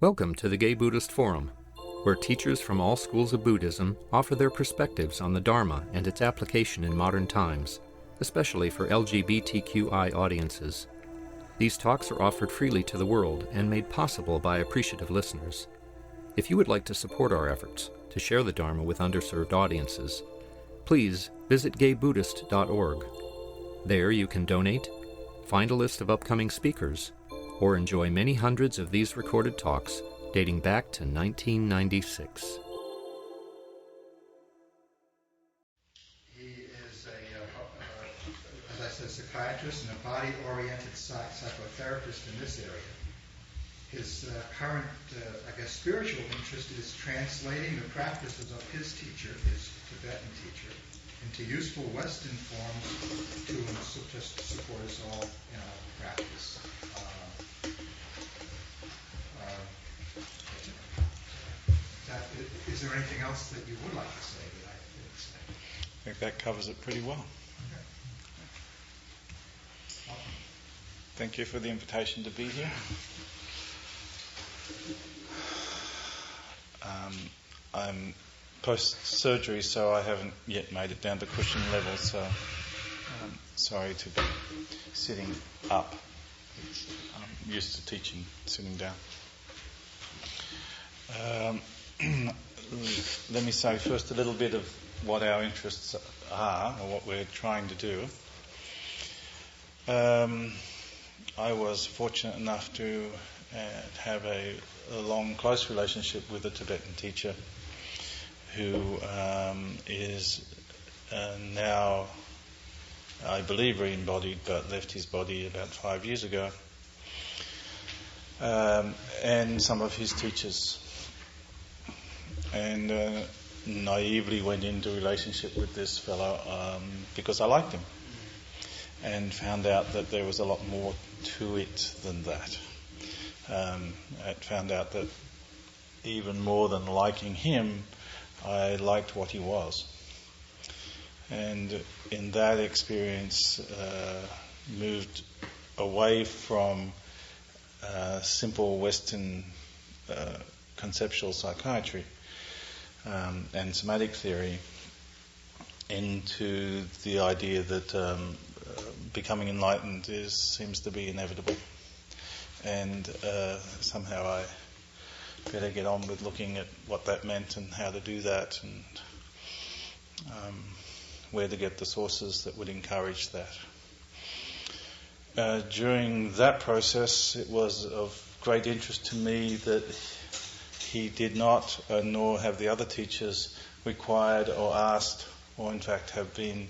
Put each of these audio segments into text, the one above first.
Welcome to the Gay Buddhist Forum, where teachers from all schools of Buddhism offer their perspectives on the Dharma and its application in modern times, especially for LGBTQI audiences. These talks are offered freely to the world and made possible by appreciative listeners. If you would like to support our efforts to share the Dharma with underserved audiences, please visit gaybuddhist.org. There you can donate, find a list of upcoming speakers, or enjoy many hundreds of these recorded talks dating back to 1996. He is as I said, psychiatrist and a body-oriented psychotherapist in this area. His current, spiritual interest is translating the practices of his teacher, his Tibetan teacher, into useful Western forms to support us all in our practice. Is there anything else that you would like to say that I didn't say? I think that covers it pretty well. Okay. Thank you for the invitation to be here. I'm post-surgery, so I haven't yet made it down to cushion level, so I'm sorry to be sitting up. I'm used to teaching sitting down. Let me say first a little bit of what our interests are, or what we're trying to do. I was fortunate enough to have a long, close relationship with a Tibetan teacher who is now, I believe, re-embodied, but left his body about 5 years ago, and some of his teachers. And naively went into a relationship with this fellow because I liked him, and found out that there was a lot more to it than that. I found out that even more than liking him, I liked what he was. And in that experience, moved away from simple Western conceptual psychiatry and somatic theory into the idea that becoming enlightened seems to be inevitable, and somehow I better get on with looking at what that meant and how to do that, and where to get the sources that would encourage that. During that process, it was of great interest to me that he did not, nor have the other teachers, required or asked, or in fact have been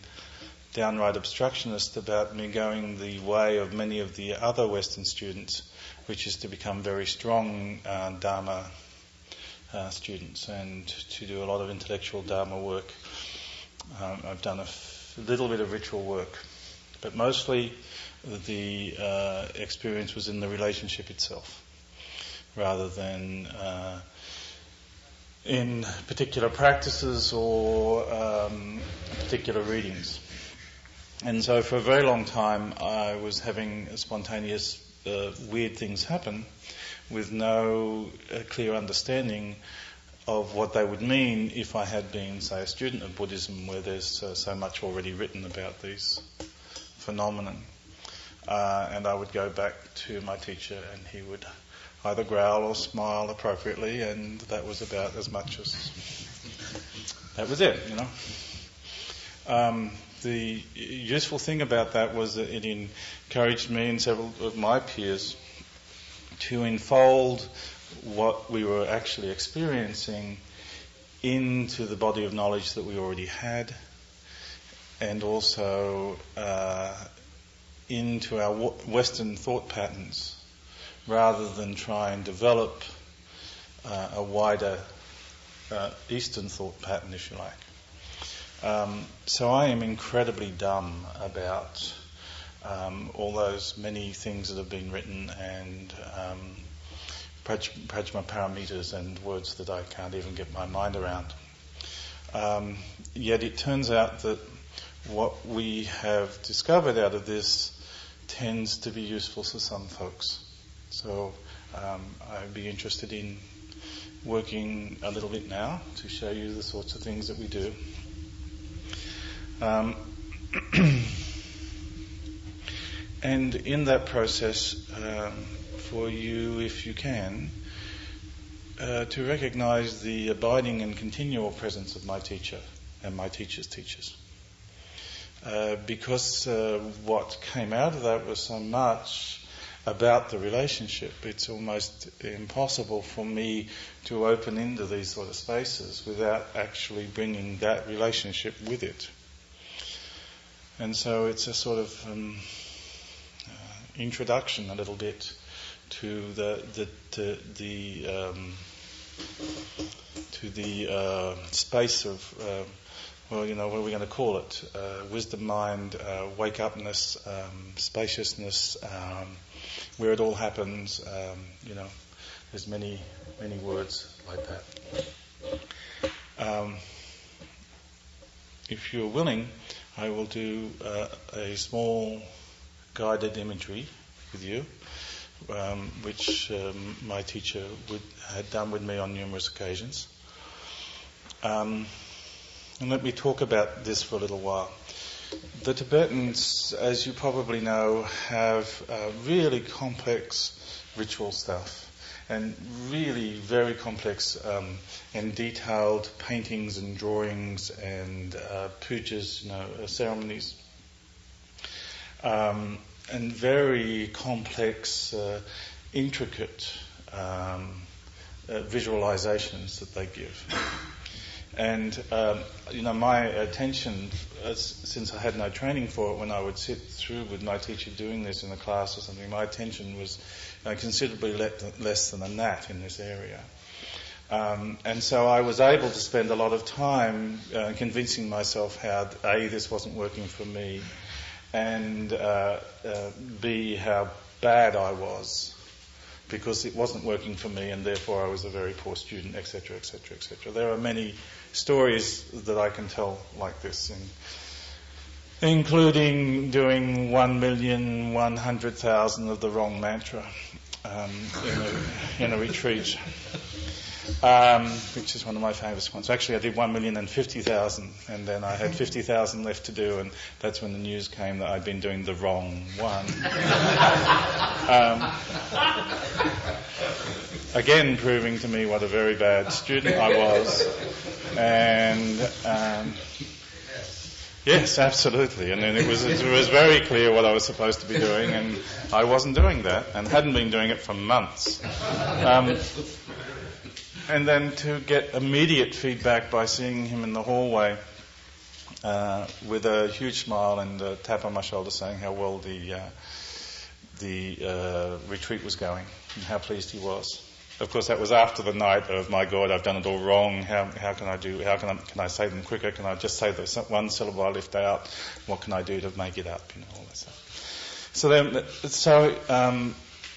downright obstructionist about me going the way of many of the other Western students, which is to become very strong Dharma students and to do a lot of intellectual Dharma work. I've done a little bit of ritual work, but mostly the experience was in the relationship itself, rather than in particular practices or particular readings. And so for a very long time I was having spontaneous weird things happen with no clear understanding of what they would mean if I had been, say, a student of Buddhism, where there's so much already written about these phenomena. And I would go back to my teacher and he would either growl or smile appropriately, and that was about as much as... that was it, you know. The useful thing about that was that it encouraged me and several of my peers to enfold what we were actually experiencing into the body of knowledge that we already had, and also into our Western thought patterns, rather than try and develop a wider Eastern thought pattern, if you like. So I am incredibly dumb about all those many things that have been written, and prajna paramitas and words that I can't even get my mind around. Yet it turns out that what we have discovered out of this tends to be useful to some folks. So I'd be interested in working a little bit now to show you the sorts of things that we do. And in that process, for you, if you can, to recognize the abiding and continual presence of my teacher and my teacher's teachers. Because what came out of that was so much about the relationship, it's almost impossible for me to open into these sort of spaces without actually bringing that relationship with it. And so it's a sort of introduction a little bit to the space of what are we going to call it? Wisdom mind, wake-upness, spaciousness, where it all happens. There's many words like that. If you're willing, I will do a small guided imagery with you, which my teacher had done with me on numerous occasions. And let me talk about this for a little while. The Tibetans, as you probably know, have really complex ritual stuff and really very complex and detailed paintings and drawings and pujas, ceremonies, and very complex, intricate visualizations that they give. And, my attention, since I had no training for it, when I would sit through with my teacher doing this in a class or something, my attention was considerably less than a gnat in this area. And so I was able to spend a lot of time convincing myself how, A, this wasn't working for me, and B, how bad I was, because it wasn't working for me and therefore I was a very poor student, etc., etc., etc. There are many stories that I can tell like this, including doing 1,100,000 of the wrong mantra in a retreat, which is one of my famous ones. Actually, I did 1,050,000, and then I had 50,000 left to do, and that's when the news came that I'd been doing the wrong one. Again, proving to me what a very bad student I was. And yes, absolutely. And then it was very clear what I was supposed to be doing, and I wasn't doing that, and hadn't been doing it for months. And then to get immediate feedback by seeing him in the hallway with a huge smile and a tap on my shoulder saying how well the retreat was going and how pleased he was. Of course, that was after the night of, my God, I've done it all wrong. How can I say them quicker? Can I just say the one syllable I left out? What can I do to make it up? All that stuff. So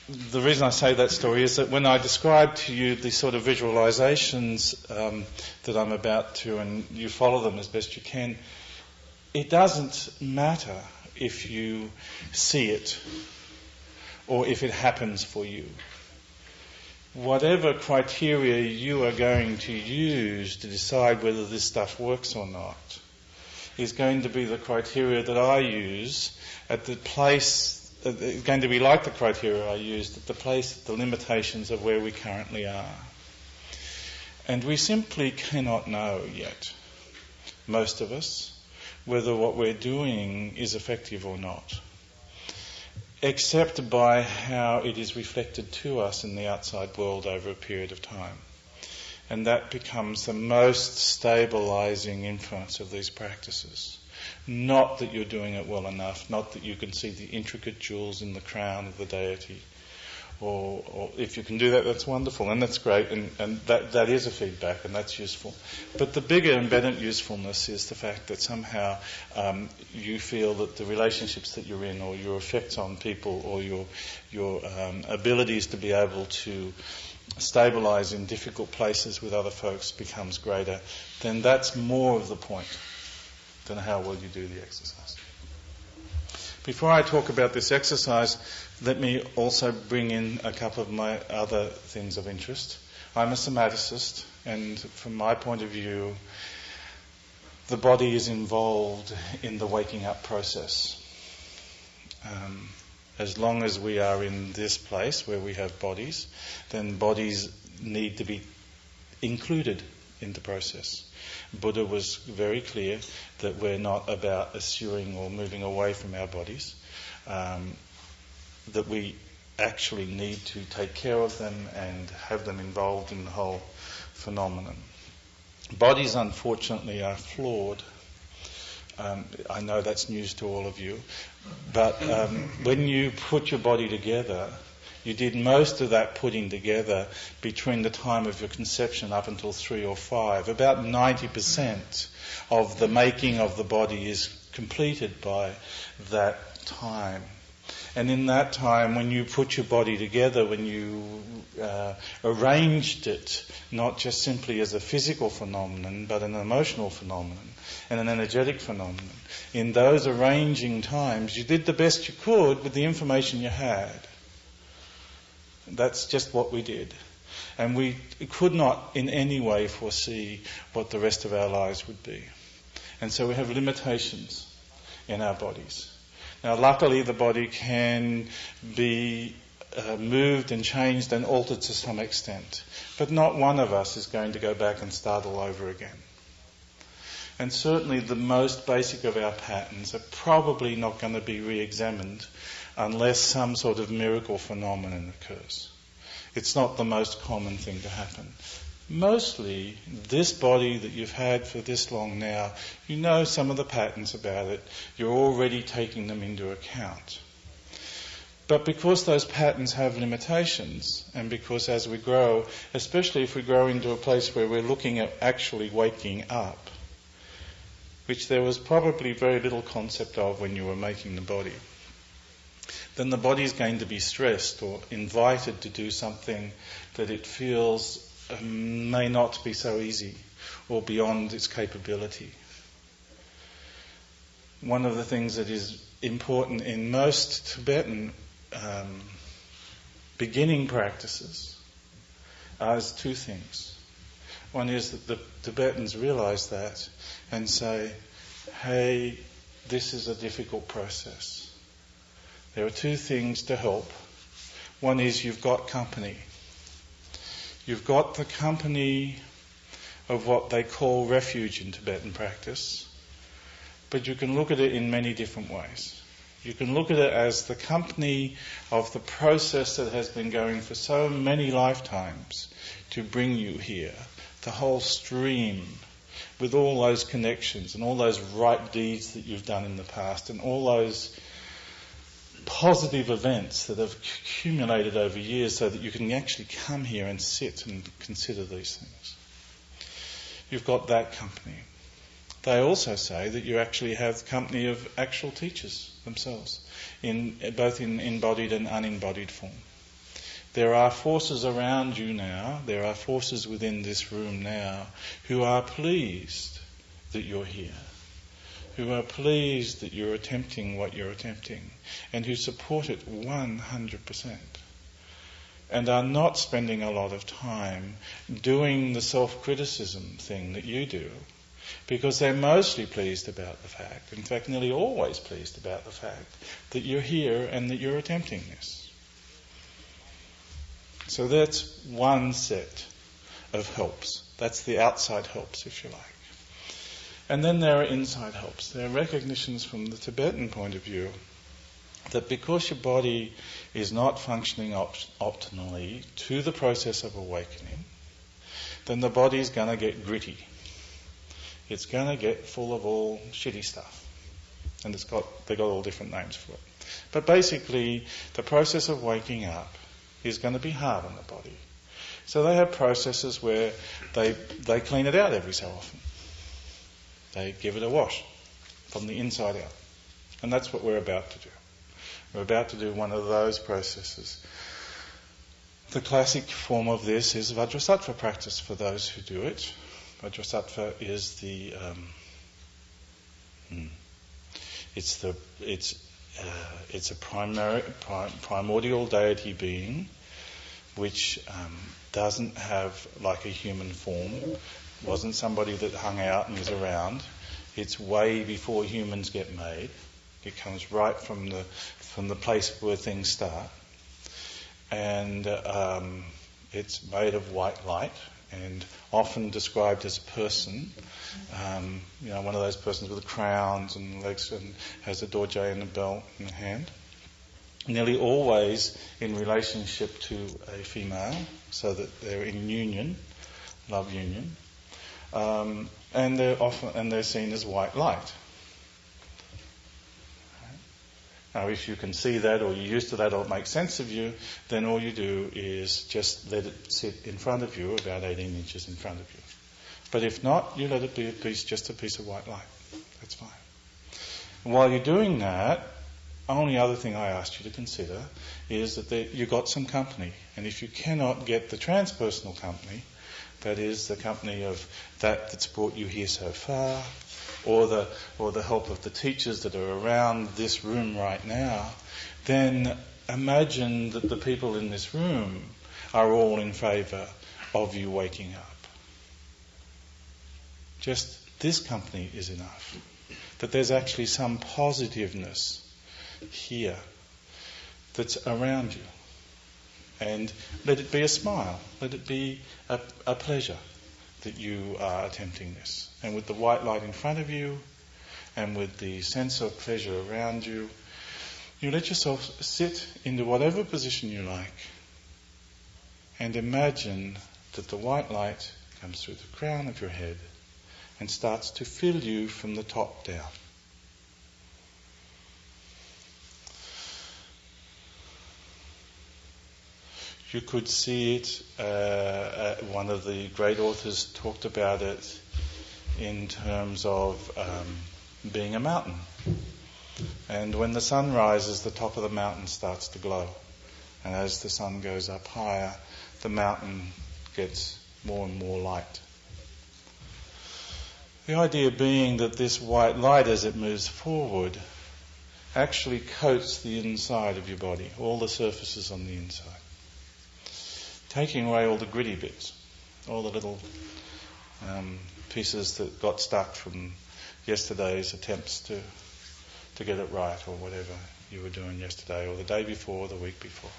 the reason I say that story is that when I describe to you the sort of visualizations that I'm about to, and you follow them as best you can, it doesn't matter if you see it or if it happens for you. Whatever criteria you are going to use to decide whether this stuff works or not is going to be the criteria that I use at the place, it's going to be like the criteria I used at the place, the limitations of where we currently are. And we simply cannot know yet, most of us, whether what we're doing is effective or not, except by how it is reflected to us in the outside world over a period of time. And that becomes the most stabilizing influence of these practices. Not that you're doing it well enough, not that you can see the intricate jewels in the crown of the deity, or if you can do that, that's wonderful, and that's great, and that is a feedback, and that's useful. But the bigger and better usefulness is the fact that somehow you feel that the relationships that you're in, or your effects on people, or your abilities to be able to stabilise in difficult places with other folks becomes greater, then that's more of the point than how well you do the exercise. Before I talk about this exercise, let me also bring in a couple of my other things of interest. I'm a somaticist, and from my point of view, the body is involved in the waking up process. As long as we are in this place where we have bodies, then bodies need to be included in the process. Buddha was very clear that we're not about eschewing or moving away from our bodies, that we actually need to take care of them and have them involved in the whole phenomenon. Bodies, unfortunately, are flawed. I know that's news to all of you, but when you put your body together, you did most of that putting together between the time of your conception up until 3 or 5. About 90% of the making of the body is completed by that time. And in that time, when you put your body together, when you arranged it, not just simply as a physical phenomenon, but an emotional phenomenon and an energetic phenomenon, in those arranging times, you did the best you could with the information you had. That's just what we did. And we could not in any way foresee what the rest of our lives would be. And so we have limitations in our bodies. Now, luckily, the body can be moved and changed and altered to some extent. But not one of us is going to go back and start all over again. And certainly the most basic of our patterns are probably not going to be re-examined unless some sort of miracle phenomenon occurs. It's not the most common thing to happen. Mostly, this body that you've had for this long now, you know some of the patterns about it. You're already taking them into account. But because those patterns have limitations, and because as we grow, especially if we grow into a place where we're looking at actually waking up, which there was probably very little concept of when you were making the body, then the body is going to be stressed or invited to do something that it feels may not be so easy or beyond its capability. One of the things that is important in most Tibetan beginning practices is two things. One is that the Tibetans realize that and say, hey, this is a difficult process. There are two things to help. One is you've got company. You've got the company of what they call refuge in Tibetan practice, but you can look at it in many different ways. You can look at it as the company of the process that has been going for so many lifetimes to bring you here, the whole stream with all those connections and all those right deeds that you've done in the past and all those positive events that have accumulated over years so that you can actually come here and sit and consider these things. You've got that company. They also say that you actually have the company of actual teachers themselves, both in embodied and unembodied form. There are forces around you now, there are forces within this room now who are pleased that you're here, who are pleased that you're attempting what you're attempting, and who support it 100%, and are not spending a lot of time doing the self-criticism thing that you do, because they're mostly pleased about the fact, in fact nearly always pleased about the fact, that you're here and that you're attempting this. So that's one set of helps. That's the outside helps, if you like. And then there are inside helps. There are recognitions from the Tibetan point of view that because your body is not functioning optimally to the process of awakening, then the body is going to get gritty. It's going to get full of all shitty stuff. And they've got all different names for it. But basically, the process of waking up is going to be hard on the body. So they have processes where they clean it out every so often. They give it a wash from the inside out. And that's what we're about to do. We're about to do one of those processes. The classic form of this is Vajrasattva practice for those who do it. Vajrasattva is it's a primordial deity being which doesn't have like a human form, wasn't somebody that hung out and was around. It's way before humans get made. It comes right from the place where things start. And it's made of white light and often described as a person. One of those persons with crowns and legs and has a dorje and a bell in the hand. Nearly always in relationship to a female, so that they're in union, love union. And they're seen as white light. Now, if you can see that, or you're used to that, or it makes sense of you, then all you do is just let it sit in front of you, about 18 inches in front of you. But if not, you let it be just a piece of white light. That's fine. And while you're doing that, only other thing I asked you to consider is that you got some company. And if you cannot get the transpersonal company, that is the company of that's brought you here so far, or the help of the teachers that are around this room right now, then imagine that the people in this room are all in favour of you waking up. Just this company is enough. That there's actually some positiveness here that's around you. And let it be a smile. Let it be a pleasure that you are attempting this. And with the white light in front of you, and with the sense of pleasure around you, you let yourself sit into whatever position you like, and imagine that the white light comes through the crown of your head and starts to fill you from the top down. You could see it, one of the great authors talked about it in terms of being a mountain. And when the sun rises, the top of the mountain starts to glow. And as the sun goes up higher, the mountain gets more and more light. The idea being that this white light, as it moves forward, actually coats the inside of your body, all the surfaces on the inside, taking away all the gritty bits, all the little pieces that got stuck from yesterday's attempts to get it right, or whatever you were doing yesterday, or the day before, or the week before.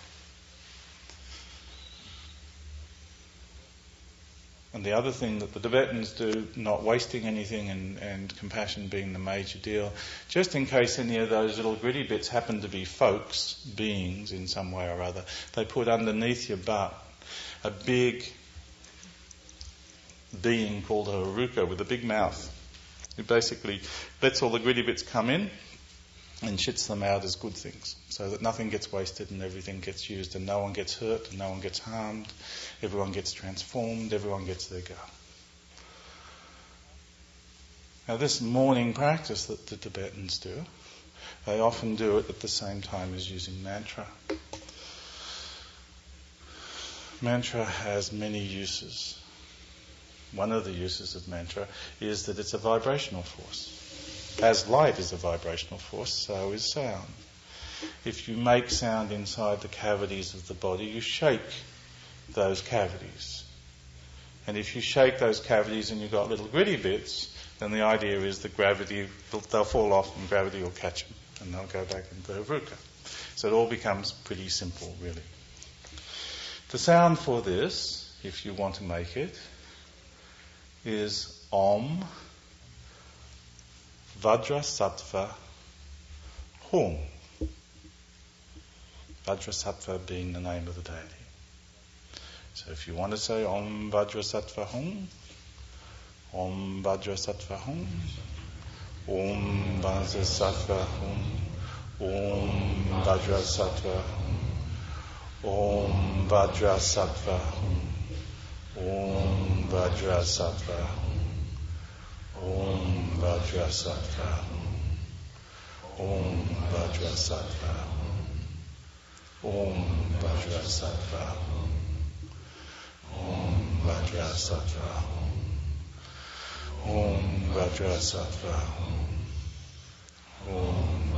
And the other thing that the Tibetans do, not wasting anything and compassion being the major deal, just in case any of those little gritty bits happen to be folks, beings in some way or other, they put underneath your butt a big being called a Haruka with a big mouth. It basically lets all the gritty bits come in and shits them out as good things, so that nothing gets wasted and everything gets used and no one gets hurt and no one gets harmed, everyone gets transformed, everyone gets their go. Now this morning practice that the Tibetans do, they often do it at the same time as using mantra. Mantra has many uses. One of the uses of mantra is that it's a vibrational force. As light is a vibrational force, so is sound. If you make sound inside the cavities of the body, you shake those cavities. And if you shake those cavities and you've got little gritty bits, then the idea is that gravity, they'll fall off and gravity will catch them and they'll go back into the Haruka. So it all becomes pretty simple, really. The sound for this, if you want to make it, is Om Vajrasattva Hum. Vajrasattva being the name of the deity. So if you want to say Om Vajrasattva Hum, Om Vajrasattva Hum, Om Vajrasattva Hum, Om Vajrasattva Hum, Om Vajrasattva Hum, Om Vajrasattva Hum, Om Vajrasattva Hum, Om Vajrasattva Hum, Om Vajrasattva Hum, Om Vajrasattva Hum, Om Vajrasattva Hum, Om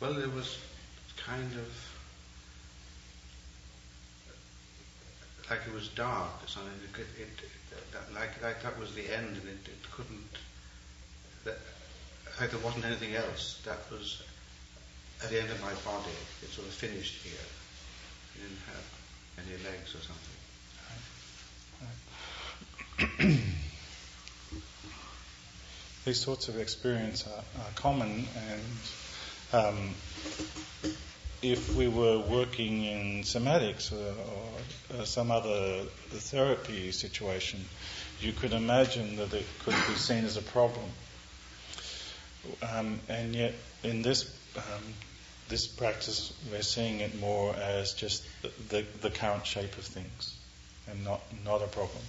Well, it was kind of like it was dark or something. Like that was the end, and it couldn't. Like there wasn't anything else. That was at the end of my body. It sort of finished here. It didn't have any legs or something. These sorts of experiences are common, and if we were working in somatics or some other therapy situation, you could imagine that it could be seen as a problem. And yet in this practice we're seeing it more as just the current shape of things and not a problem.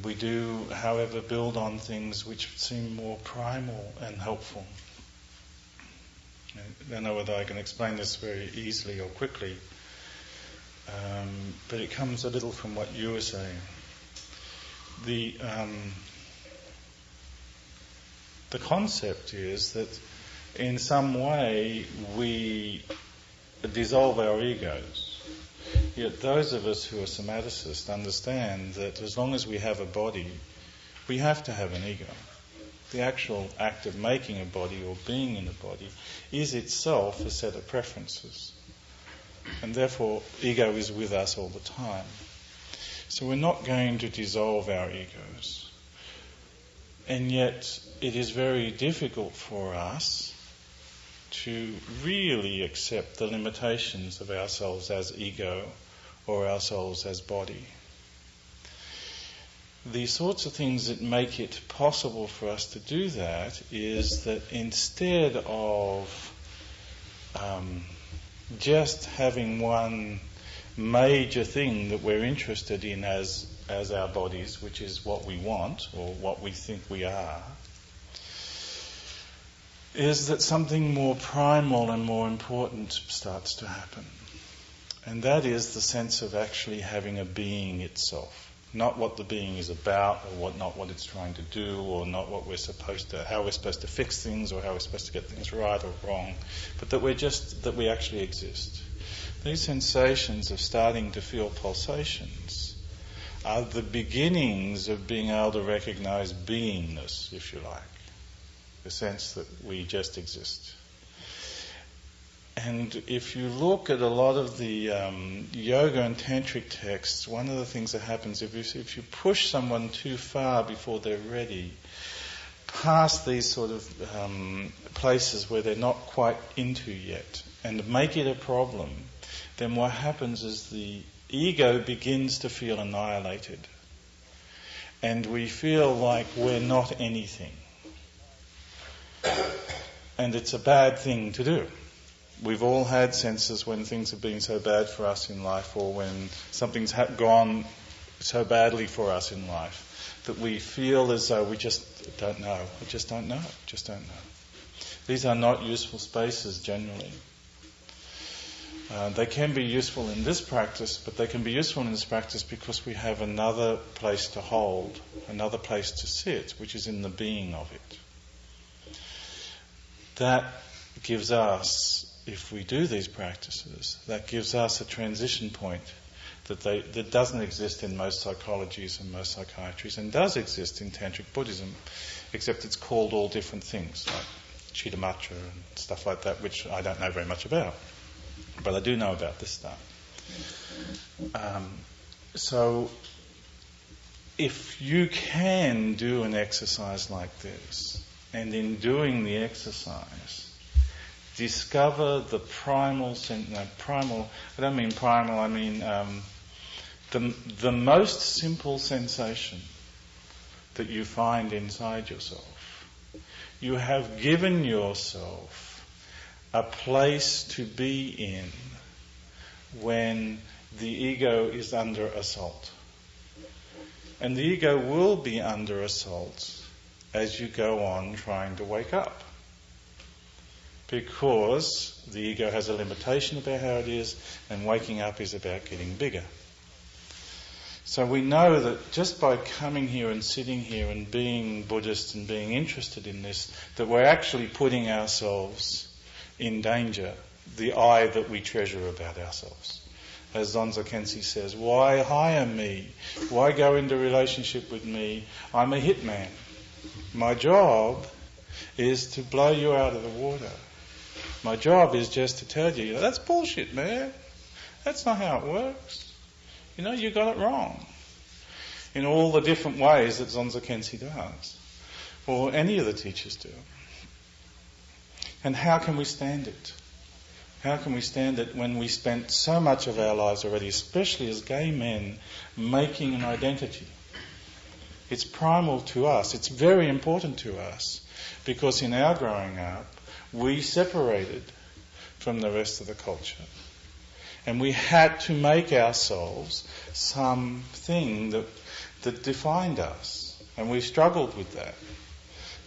We do, however, build on things which seem more primal and helpful. I don't know whether I can explain this very easily or quickly, but it comes a little from what you were saying. The concept is that in some way we dissolve our egos. Yet those of us who are somaticists understand that as long as we have a body, we have to have an ego. The actual act of making a body or being in a body is itself a set of preferences. And therefore, ego is with us all the time. So we're not going to dissolve our egos. And yet, it is very difficult for us to really accept the limitations of ourselves as ego or ourselves as body. The sorts of things that make it possible for us to do that is that instead of just having one major thing that we're interested in as our bodies, which is what we want or what we think we are, is that something more primal and more important starts to happen. And that is the sense of actually having a being itself. Not what the being is about, or not what it's trying to do, or not what how we're supposed to fix things, or how we're supposed to get things right or wrong, but that we actually exist. These sensations of starting to feel pulsations are the beginnings of being able to recognize beingness, if you like. The sense that we just exist. And if you look at a lot of the yoga and tantric texts, one of the things that happens if you push someone too far before they're ready, past these sort of places where they're not quite into yet, and make it a problem, then what happens is the ego begins to feel annihilated. And we feel like we're not anything. And it's a bad thing to do. We've all had senses when things have been so bad for us in life, or when something's gone so badly for us in life, that we feel as though we just don't know. We just don't know. These are not useful spaces generally. They can be useful in this practice, but they can be useful in this practice because we have another place to hold, another place to sit, which is in the being of it. That gives us, if we do these practices, that gives us a transition point that doesn't exist in most psychologies and most psychiatries, and does exist in Tantric Buddhism, except it's called all different things, like Chittamatra and stuff like that, which I don't know very much about. But I do know about this stuff. So if you can do an exercise like this, and in doing the exercise, discover the primal, I don't mean primal, I mean the most simple sensation that you find inside yourself. You have given yourself a place to be in when the ego is under assault. And the ego will be under assault as you go on trying to wake up. Because the ego has a limitation about how it is, and waking up is about getting bigger. So we know that just by coming here and sitting here and being Buddhist and being interested in this, that we're actually putting ourselves in danger, the I that we treasure about ourselves. As Zonzo Kensei says, why hire me? Why go into relationship with me? I'm a hitman. My job is to blow you out of the water. My job is just to tell you, that's bullshit, man. That's not how it works. You got it wrong. In all the different ways that Zonzo Kensei does. Or any of the teachers do. And how can we stand it? How can we stand it when we spent so much of our lives already, especially as gay men, making an identity? It's primal to us. It's very important to us. Because in our growing up, we separated from the rest of the culture. And we had to make ourselves something that defined us. And we struggled with that.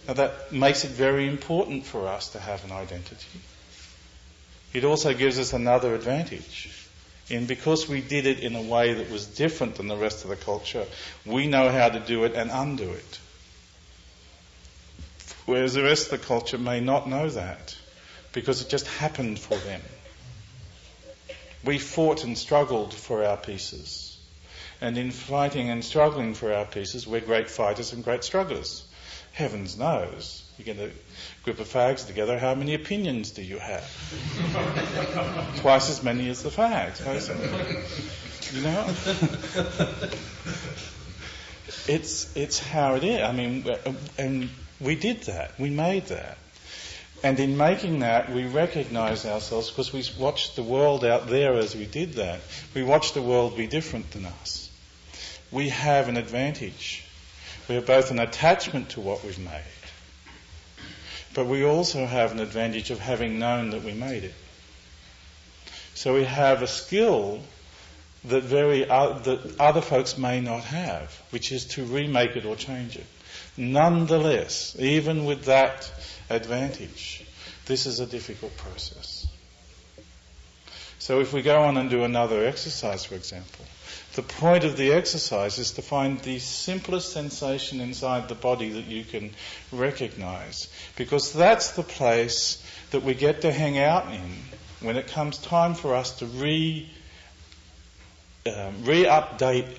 Now that makes it very important for us to have an identity. It also gives us another advantage. And because we did it in a way that was different than the rest of the culture, we know how to do it and undo it. Whereas the rest of the culture may not know that, because it just happened for them. We fought and struggled for our pieces. And in fighting and struggling for our pieces, we're great fighters and great strugglers. Heavens knows. You get a group of fags together, how many opinions do you have? Twice as many as the fags. It's how it is. And we did that. We made that. And in making that, we recognise ourselves, because we watched the world out there as we did that. We watched the world be different than us. We have an advantage. We have both an attachment to what we've made, but we also have an advantage of having known that we made it. So we have a skill that other folks may not have, which is to remake it or change it. Nonetheless, even with that advantage, this is a difficult process. So if we go on and do another exercise, for example, the point of the exercise is to find the simplest sensation inside the body that you can recognise, because that's the place that we get to hang out in when it comes time for us to re-update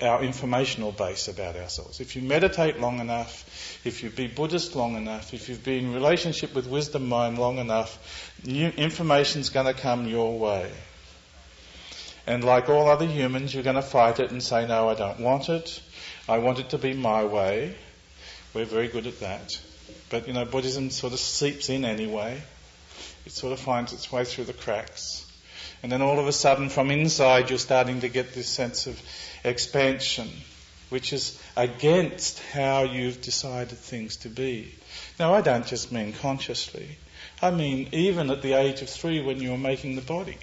our informational base about ourselves. If you meditate long enough, if you be Buddhist long enough, if you've been in relationship with wisdom mind long enough, new information's going to come your way. And like all other humans, you're going to fight it and say, no, I don't want it. I want it to be my way. We're very good at that. But, Buddhism sort of seeps in anyway. It sort of finds its way through the cracks. And then all of a sudden, from inside, you're starting to get this sense of expansion, which is against how you've decided things to be. Now, I don't just mean consciously. I mean even at the age of 3 when you were making the body.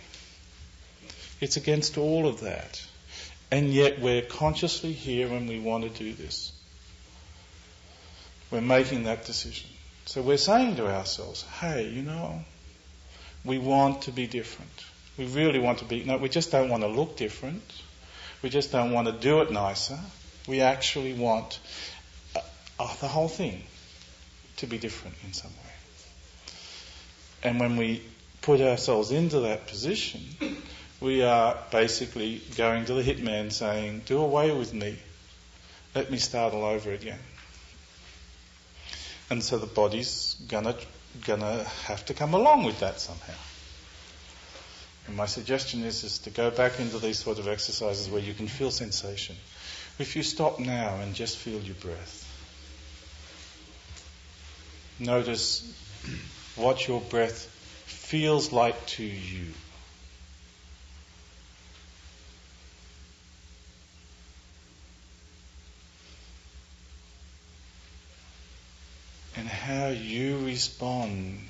It's against all of that. And yet we're consciously here and we want to do this. We're making that decision. So we're saying to ourselves, hey, we want to be different. We really want to be... No, we just don't want to look different. We just don't want to do it nicer. We actually want the whole thing to be different in some way. And when we put ourselves into that position, we are basically going to the hitman saying, do away with me. Let me start all over again. And so the body's gonna have to come along with that somehow. And my suggestion is to go back into these sort of exercises where you can feel sensation. If you stop now and just feel your breath, notice what your breath feels like to you. And how you respond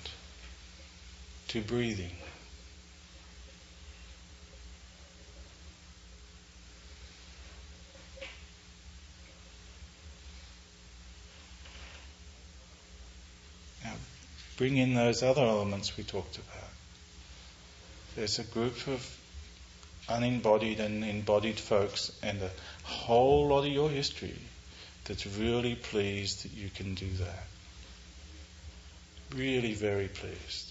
to breathing. Now, bring in those other elements we talked about. There's a group of unembodied and embodied folks and a whole lot of your history that's really pleased that you can do that. Really very pleased.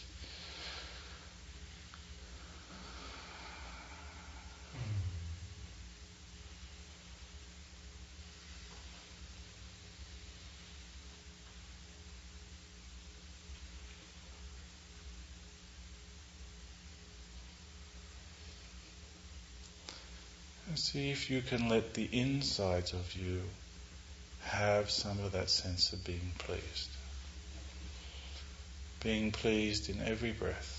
And see if you can let the insides of you have some of that sense of being pleased. Being pleased in every breath.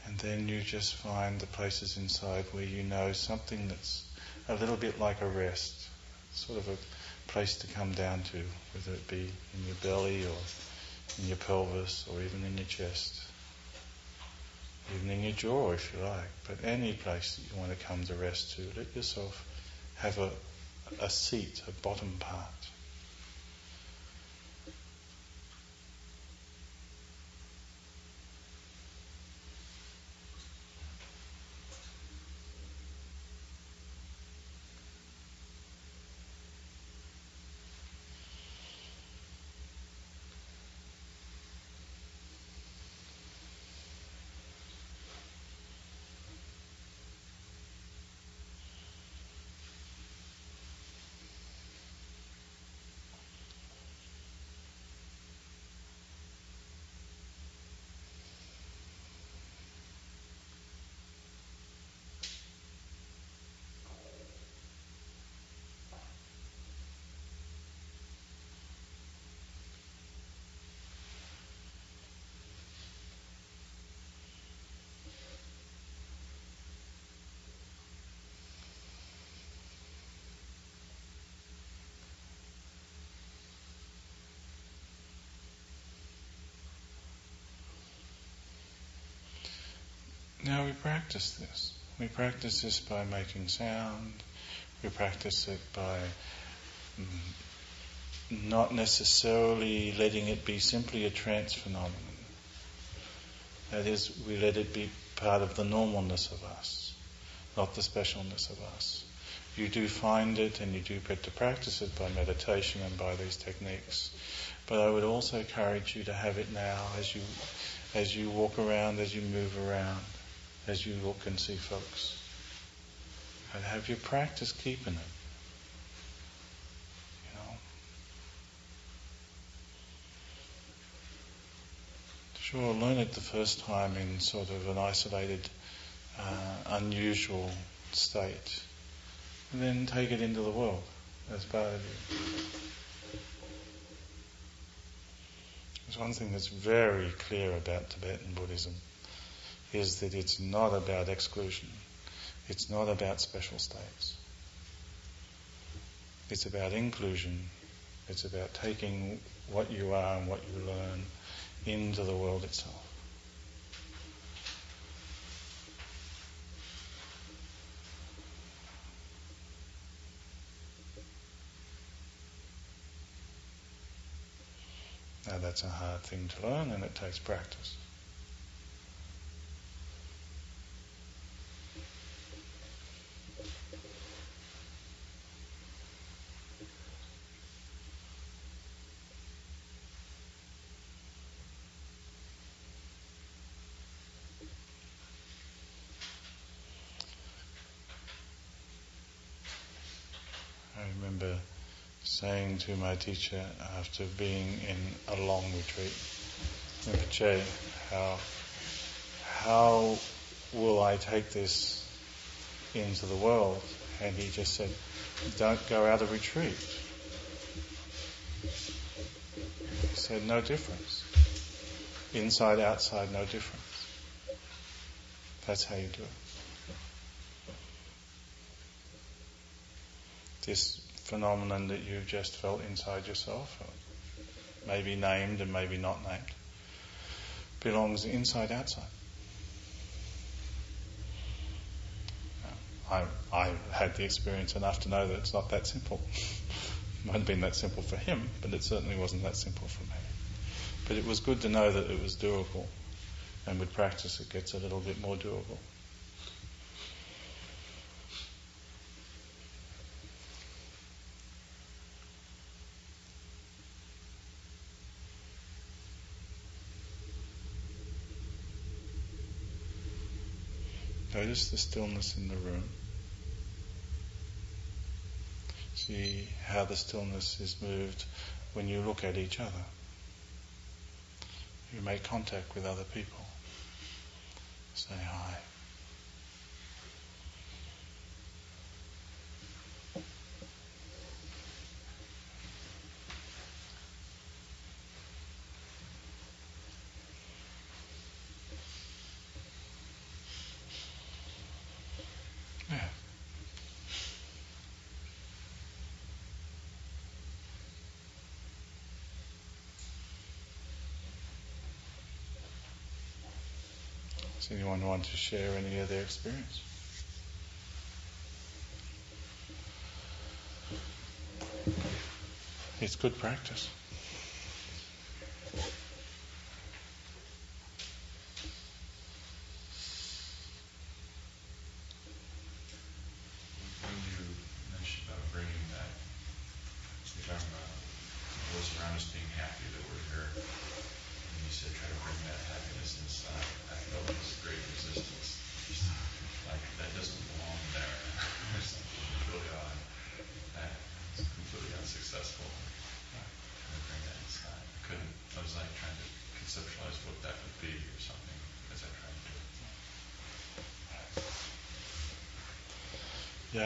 And then you just find the places inside where you know something that's a little bit like a rest, sort of a place to come down to, whether it be in your belly or in your pelvis or even in your chest, even in your jaw if you like, but any place that you want to come to rest to, let yourself have a seat, a bottom part. Now we practice this. We practice this by making sound. We practice it by not necessarily letting it be simply a trance phenomenon. That is, we let it be part of the normalness of us, not the specialness of us. You do find it and you do get to practice it by meditation and by these techniques. But I would also encourage you to have it now as you walk around, as you move around, as you look and see folks. And have your practice keeping it. You know. Sure, learn it the first time in sort of an isolated, unusual state. And then take it into the world as part of you. There's one thing that's very clear about Tibetan Buddhism is that it's not about exclusion. It's not about special states. It's about inclusion. It's about taking what you are and what you learn into the world itself. Now that's a hard thing to learn and it takes practice. I remember saying to my teacher after being in a long retreat in Pache, how will I take this into the world? And he just said, don't go out of retreat. He said, no difference. Inside, outside, no difference. That's how you do it. This phenomenon that you've just felt inside yourself, maybe named and maybe not named, belongs inside outside. I had the experience enough to know that it's not that simple. It might have been that simple for him, but it certainly wasn't that simple for me. But it was good to know that it was doable, and with practice it gets a little bit more doable. Notice the stillness in the room. See how the stillness is moved when you look at each other. You make contact with other people. Say hi. Yeah. Does anyone want to share any of their experience? It's good practice. When you mentioned about bringing that, you're talking about those around us being happy that we're here, and you said try to bring that happiness inside. I felt this great resistance, just like that doesn't belong there. There's something really odd. That's completely unsuccessful. Trying to bring that inside. I was like trying to conceptualize what that would be or something as I tried to do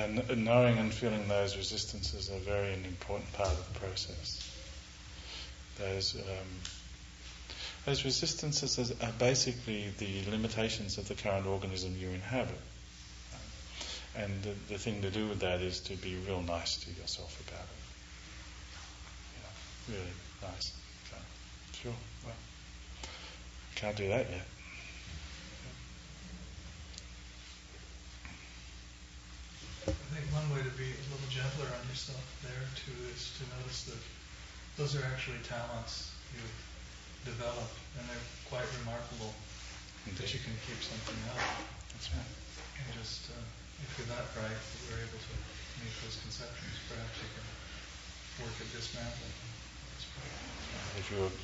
it. Yeah, knowing and feeling those resistances are very an important part of the process. Those resistances are basically the limitations of the current organism you inhabit. And the thing to do with that is to be real nice to yourself about it. Yeah, really nice. So, sure, well, can't do that yet. I think one way to be a little gentler on yourself there too is to notice that those are actually talents you've developed, and they're quite remarkable. Indeed. That you can keep something up. That's right. And just, if you're that bright that you're able to meet those conceptions, perhaps you can work at dismantling them.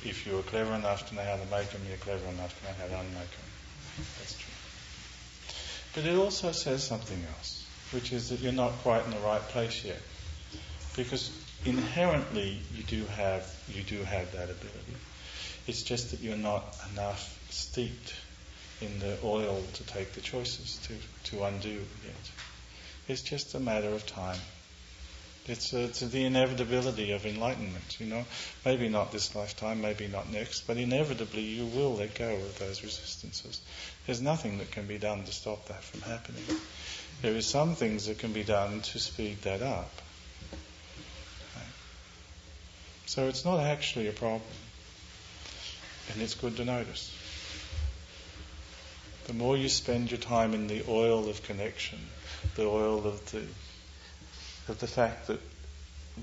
If you were clever enough to know how to make them, you're clever enough to know how to unmake them. That's true. But it also says something else, which is that you're not quite in the right place yet, because inherently you do have that ability. It's just that you're not enough steeped in the oil to take the choices to undo yet. It's just a matter of time. It's the inevitability of enlightenment, Maybe not this lifetime, maybe not next, but inevitably you will let go of those resistances. There's nothing that can be done to stop that from happening. There is some things that can be done to speed that up. Okay. So it's not actually a problem. And it's good to notice. The more you spend your time in the oil of connection, the oil of the fact that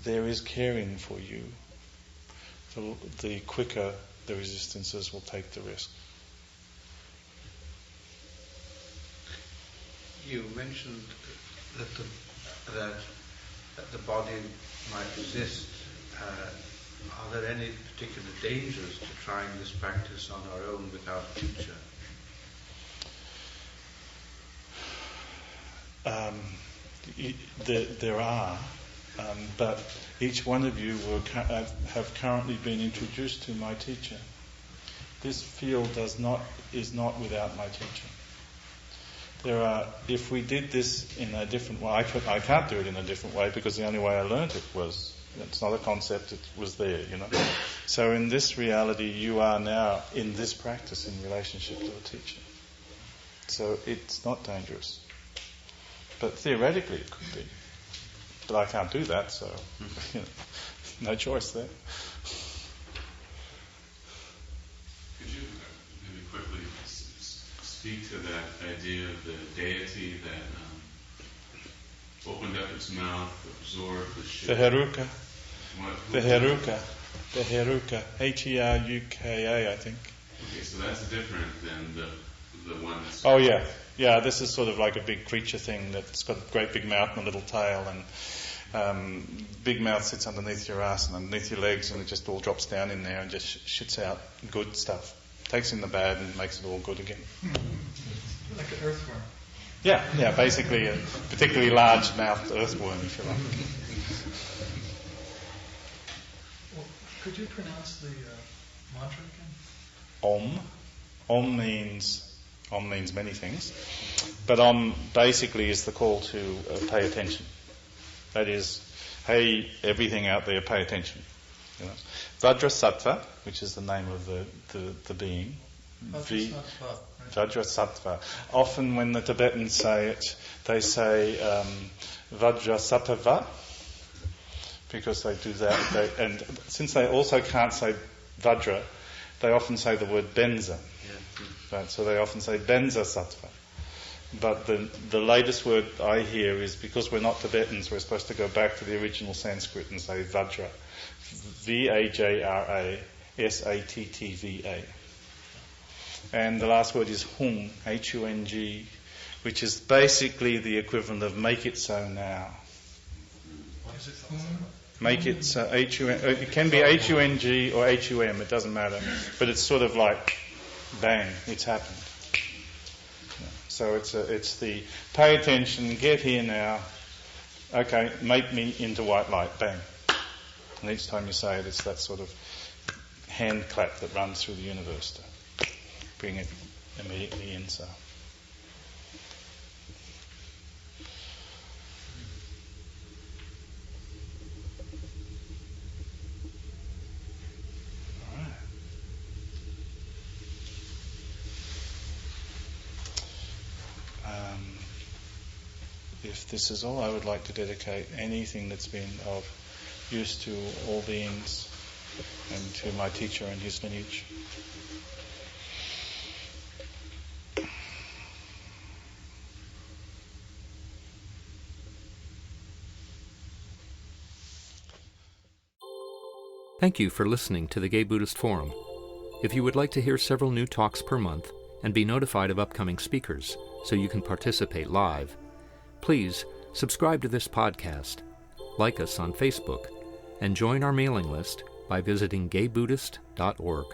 there is caring for you, the quicker the resistances will take the risk. You mentioned that the body might resist. Are there any particular dangers to trying this practice on our own without a teacher? There are, but each one of you have currently been introduced to my teacher. This field is not without my teacher. If we did this in a different way, I can't do it in a different way because the only way I learned it was, it's not a concept, it was there, So in this reality, you are now in this practice in relationship to a teacher. So it's not dangerous. But theoretically it could be. But I can't do that, so no choice there. Could you maybe quickly speak to that idea of the deity that opened up its mouth, absorbed the shit? The Heruka. What- The Heruka. The Heruka. Heruka, I think. Okay, so that's different than the one that's... Oh, yeah. Yeah, this is sort of like a big creature thing that's got a great big mouth and a little tail, and big mouth sits underneath your ass and underneath your legs, and it just all drops down in there and just shits out good stuff. Takes in the bad and makes it all good again. Like an earthworm. Yeah, basically a particularly large-mouthed earthworm, if you like. Well, could you pronounce the mantra again? Om. Om means many things, but Om basically is the call to pay attention. That is, hey, everything out there, pay attention. You know? Vajrasattva, which is the name of the being. Vajrasattva. Often when the Tibetans say it, they say Vajrasattva, because they do that. And since they also can't say Vajra, they often say the word Benza. Right, so they often say Benza Sattva. But the latest word I hear is, because we're not Tibetans, we're supposed to go back to the original Sanskrit and say Vajra. Vajra Sattva. And the last word is Hung, Hung, which is basically the equivalent of make it so now. What is it? Make it so, H-U-N, it can be H-U-N-G or H-U-M, it doesn't matter. But it's sort of like, bang, it's happened. So it's the pay attention, get here now, okay, make me into white light, bang. And each time you say it, it's that sort of hand clap that runs through the universe to bring it immediately in. So. If this is all, I would like to dedicate anything that's been of use to all beings and to my teacher and his lineage. Thank you for listening to the Gay Buddhist Forum. If you would like to hear several new talks per month and be notified of upcoming speakers so you can participate live, please subscribe to this podcast, like us on Facebook, and join our mailing list by visiting gaybuddhist.org.